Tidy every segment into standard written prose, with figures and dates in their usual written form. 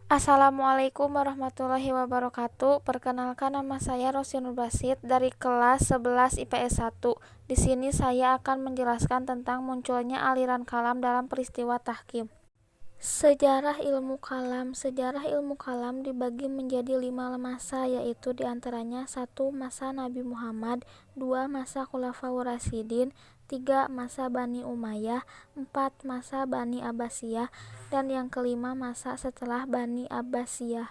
Assalamualaikum warahmatullahi wabarakatuh. Perkenalkan, nama saya Rosinul Basit dari kelas 11 IPS 1. Di sini saya akan menjelaskan tentang munculnya aliran kalam dalam peristiwa tahkim. Sejarah ilmu kalam dibagi menjadi 5 masa, yaitu diantaranya: 1. Masa Nabi Muhammad, 2. Masa Khulafaur Rasyidin, 3. Masa Bani Umayyah, 4. Masa Bani Abbasiyah, dan yang kelima masa setelah Bani Abbasiyah.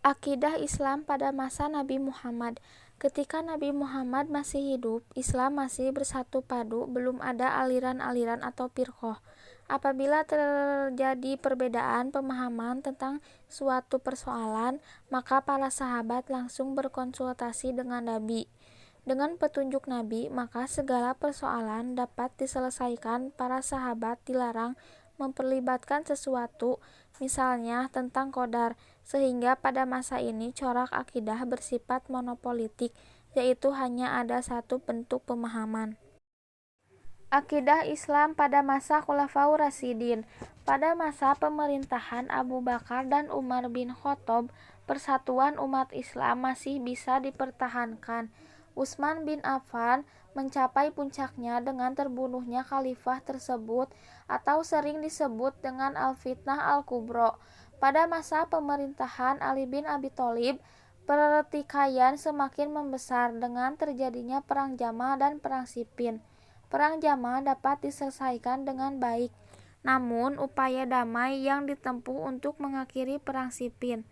Akidah Islam pada masa Nabi Muhammad. Ketika Nabi Muhammad masih hidup, Islam masih bersatu padu, belum ada aliran-aliran atau firqah. Apabila terjadi perbedaan pemahaman tentang suatu persoalan, maka para sahabat langsung berkonsultasi dengan Nabi. Dengan petunjuk Nabi, maka segala persoalan dapat diselesaikan. Para sahabat dilarang memperlibatkan sesuatu, misalnya tentang qadar, sehingga pada masa ini corak akidah bersifat monopolitik, yaitu hanya ada satu bentuk pemahaman. Akidah Islam pada masa Khulafaur Rasyidin. Pada masa pemerintahan Abu Bakar dan Umar bin Khattab, persatuan umat Islam masih bisa dipertahankan. Utsman bin Affan mencapai puncaknya dengan terbunuhnya khalifah tersebut, atau sering disebut dengan Al-Fitnah Al-Kubra. Pada masa pemerintahan Ali bin Abi Thalib, pertikaian semakin membesar dengan terjadinya Perang Jamal dan Perang Siffin. Perang Jamal dapat diselesaikan dengan baik, namun upaya damai yang ditempuh untuk mengakhiri Perang Siffin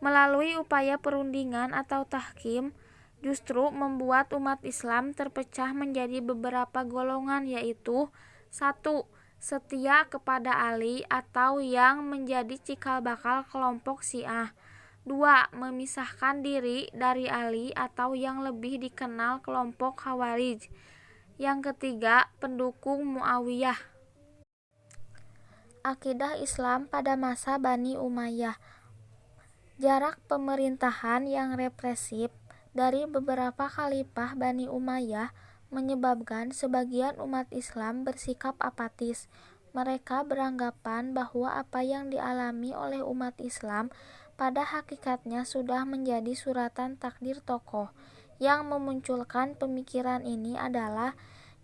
melalui upaya perundingan atau tahkim justru membuat umat Islam terpecah menjadi beberapa golongan, yaitu: 1. Setia kepada Ali atau yang menjadi cikal bakal kelompok Syiah. 2. Memisahkan diri dari Ali atau yang lebih dikenal kelompok Khawarij. Yang ketiga, pendukung Muawiyah. Akidah Islam pada masa Bani Umayyah. Jarak pemerintahan yang represif dari beberapa khalifah Bani Umayyah menyebabkan sebagian umat Islam bersikap apatis. Mereka beranggapan bahwa apa yang dialami oleh umat Islam pada hakikatnya sudah menjadi suratan takdir tokoh. Yang memunculkan pemikiran ini adalah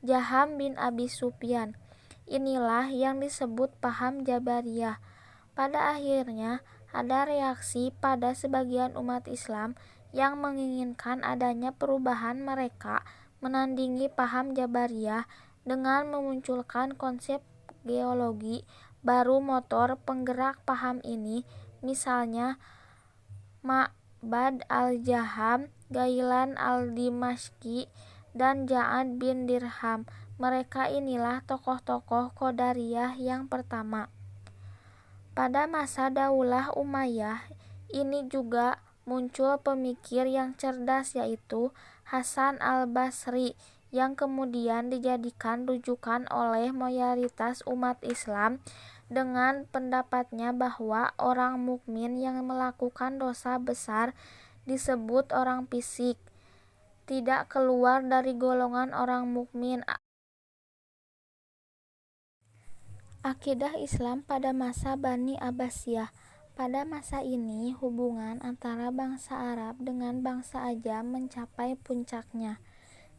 Jaham bin Abi Sufyan. Inilah yang disebut paham Jabariyah. Pada akhirnya, ada reaksi pada sebagian umat Islam yang menginginkan adanya perubahan. Mereka menandingi paham Jabariyah dengan memunculkan konsep geologi baru. Motor penggerak paham ini misalnya Ma'bad al-Jaham, Gailan al-Dimashqi, dan Ja'ad bin Dirham. Mereka inilah tokoh-tokoh Qadariyah yang pertama. Pada masa Daulah Umayyah ini juga muncul pemikir yang cerdas, yaitu Hasan al-Basri, yang kemudian dijadikan rujukan oleh mayoritas umat Islam dengan pendapatnya bahwa orang mukmin yang melakukan dosa besar disebut orang fisik, tidak keluar dari golongan orang mukmin. Akidah Islam pada masa Bani Abbasiyah. Pada masa ini, hubungan antara bangsa Arab dengan bangsa Ajam mencapai puncaknya.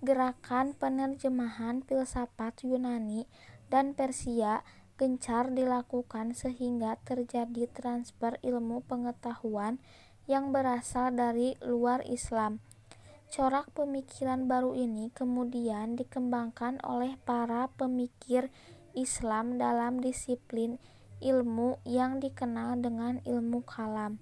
Gerakan penerjemahan filsafat Yunani dan Persia gencar dilakukan sehingga terjadi transfer ilmu pengetahuan yang berasal dari luar Islam. Corak pemikiran baru ini kemudian dikembangkan oleh para pemikir Islam dalam disiplin ilmu yang dikenal dengan ilmu kalam.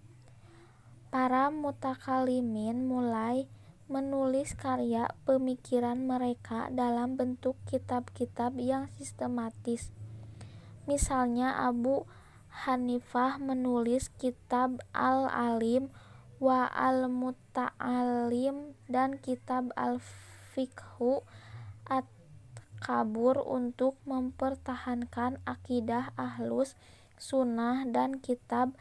Para mutakalimin mulai menulis karya pemikiran mereka dalam bentuk kitab-kitab yang sistematis. Misalnya Abu Hanifah menulis kitab Al-Alim wa Al-Muta'alim dan kitab Al-Fiqhu At-Kabur untuk mempertahankan akidah Ahlus Sunnah, dan kitab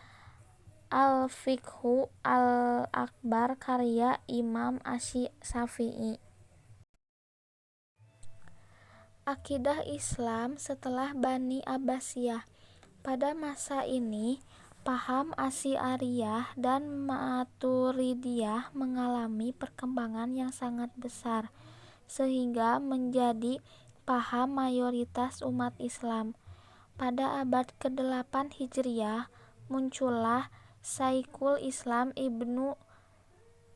Al-Fiqhu Al-Akbar karya Imam Asy-Syafi'i. Akidah Islam setelah Bani Abbasiyah. Pada masa ini, paham Asy'ariyah dan Maturidiyah mengalami perkembangan yang sangat besar, sehingga menjadi paham mayoritas umat Islam. Pada abad ke-8 Hijriah, muncullah Syekhul Islam Ibnu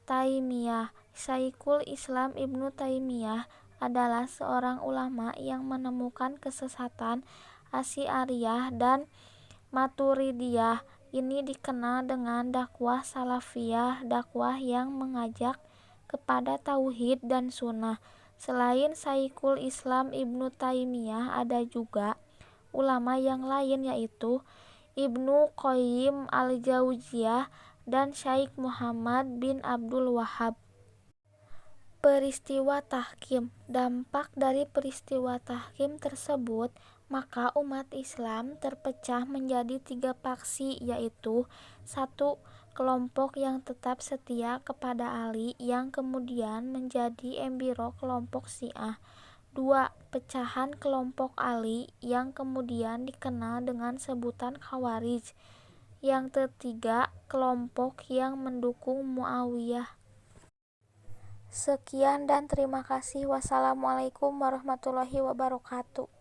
Taimiyah. Syekhul Islam Ibnu Taimiyah adalah seorang ulama yang menemukan kesesatan Asy'ariyah dan Maturidiyah. Ini dikenal dengan dakwah salafiyah, dakwah yang mengajak kepada tauhid dan sunnah. Selain Syekhul Islam Ibnu Taimiyah, ada juga ulama yang lain yaitu Ibnu Qayyim al-Jauziyah dan Syekh Muhammad bin Abdul Wahhab. Peristiwa Tahkim. Dampak dari peristiwa Tahkim tersebut, maka umat Islam terpecah menjadi 3 faksi, yaitu 1. Kelompok yang tetap setia kepada Ali yang kemudian menjadi embiro kelompok Syiah. 2. Pecahan kelompok Ali yang kemudian dikenal dengan sebutan Khawarij. Yang ketiga, kelompok yang mendukung Muawiyah. Sekian dan terima kasih. Wassalamualaikum warahmatullahi wabarakatuh.